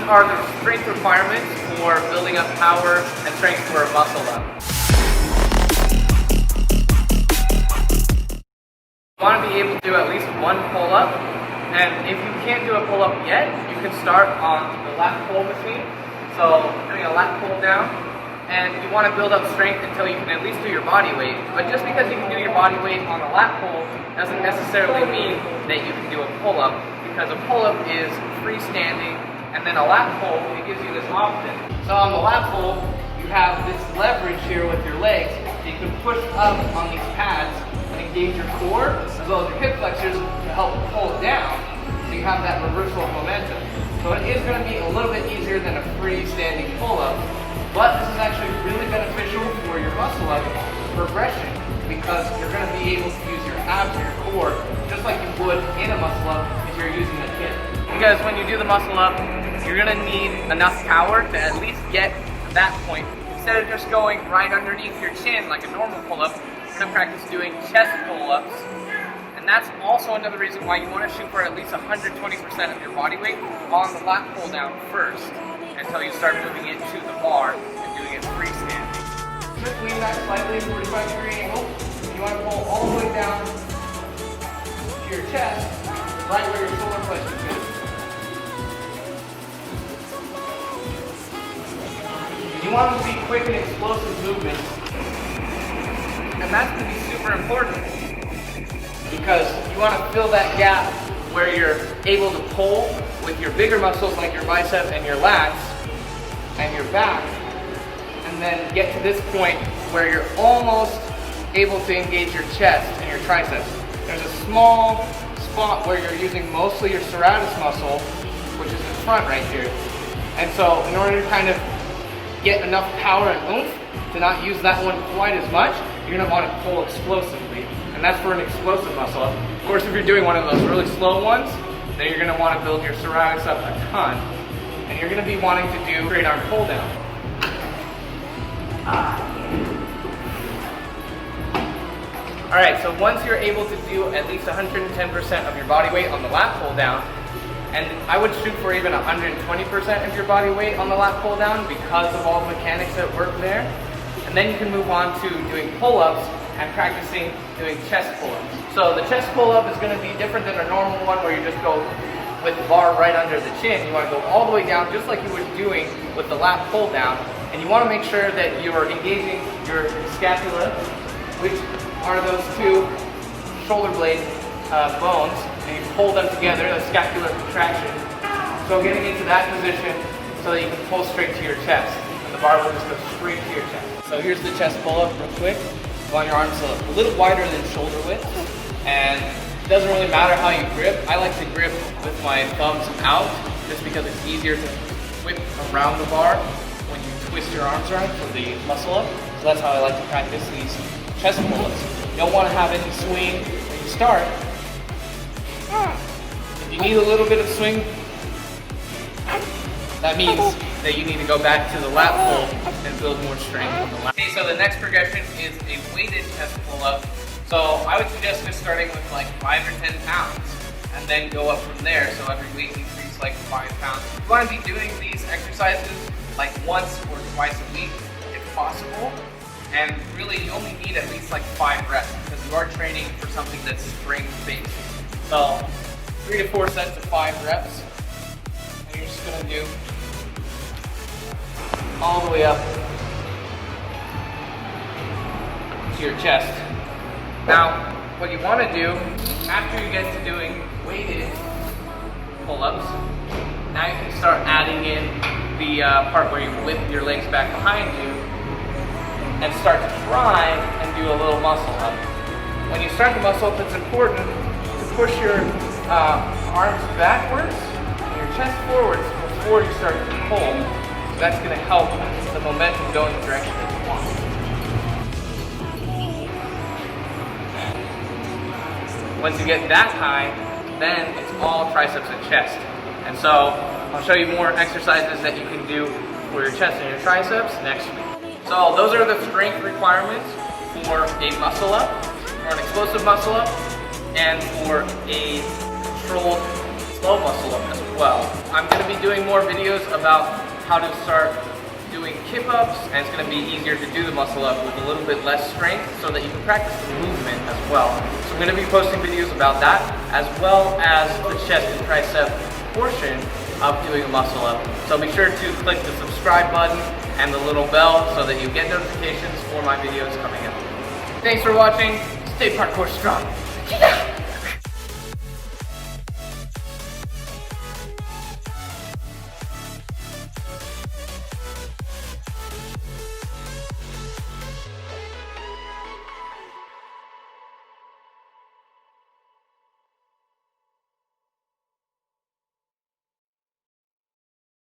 are the strength requirements for building up power and strength for a muscle up. You want to be able to do at least one pull-up, and if you can't do a pull-up yet, you can start on the lat pull machine. So doing a lat pull down, and you want to build up strength until you can at least do your body weight. But just because you can do your body weight on a lat pull doesn't necessarily mean that you can do a pull-up, because a pull-up is freestanding, and then a lat pull, it gives you this option. So on the lat pull, you have this leverage here with your legs. You can push up on these pads and engage your core as well as your hip flexors to help pull it down, so you have that reversal of momentum. So it is going to be a little bit easier than a freestanding pull-up, but this is actually really beneficial for your muscle up progression, because you're going to be able to use your abs or your core just like you would in a muscle up if you're using a hip. Because when you do the muscle up, you're going to need enough power to at least get to that point. Instead of just going right underneath your chin like a normal pull-up, you're going to practice doing chest pull-ups. And that's also another reason why you want to shoot for at least 120% of your body weight on the lat pull down first, until you start moving it to the bar and doing it freestanding. Just lean that slightly, 45-degree angle. You want to pull all the way down to your chest, right where your solar plexus is. You want them to be quick and explosive movements, and that's going to be super important, because you want to fill that gap where you're able to pull with your bigger muscles like your bicep and your lats and your back, and then get to this point where you're almost able to engage your chest and your triceps. There's a small spot where you're using mostly your serratus muscle, which is in front right here. And so in order to kind of get enough power and oomph to not use that one quite as much, you're going to want to pull explosively. And that's for an explosive muscle up. Of course, if you're doing one of those really slow ones, then you're going to want to build your serratus up a ton. And you're going to be wanting to do straight arm pull down. Alright, so once you're able to do at least 110% of your body weight on the lat pull down, and I would shoot for even 120% of your body weight on the lat pull down because of all the mechanics that work there. And then you can move on to doing pull-ups and practicing doing chest pull-ups. So the chest pull-up is going to be different than a normal one where you just go with the bar right under the chin. You want to go all the way down just like you were doing with the lat pull down. And you want to make sure that you're engaging your scapula, which are those two shoulder blade bones, and you pull them together, the scapular contraction. So getting into that position so that you can pull straight to your chest, and the bar will just go straight to your chest. So here's the chest pull-up real quick. You want your arms a little wider than shoulder width, and it doesn't really matter how you grip. I like to grip with my thumbs out, just because it's easier to whip around the bar when you twist your arms around for the muscle up. So that's how I like to practice these chest pull-ups. You don't want to have any swing when you start. If you need a little bit of swing, that means that you need to go back to the lat pull and build more strength on the lat. Okay, so the next progression is a weighted chest pull-up. So I would suggest just starting with like 5 or 10 pounds and then go up from there. So every week increase like 5 pounds. You want to be doing these exercises like once or twice a week if possible. And really you only need at least like 5 reps because you are training for something that's strength-based. So 3 to 4 sets of 5 reps. And you're just going to do all the way up to your chest. Now, what you want to do after you get to doing weighted pull-ups, now you can start adding in the part where you whip your legs back behind you and start to try and do a little muscle up. When you start the muscle up, it's important to push your arms backwards and your chest forwards before you start to pull. So that's going to help the momentum go in the direction that you want. Once you get that high, then it's all triceps and chest. And so I'll show you more exercises that you can do for your chest and your triceps next week. So those are the strength requirements for a muscle up, for an explosive muscle up, and for a controlled slow muscle up as well. well. I'm going to be doing more videos about how to start doing kip-ups, and it's going to be easier to do the muscle up with a little bit less strength so that you can practice the movement as well. So I'm going to be posting videos about that, as well as the chest and tricep portion of doing a muscle up. So be sure to click the subscribe button and the little bell so that you get notifications for my videos coming out. Thanks for watching. Stay parkour strong. Yeah.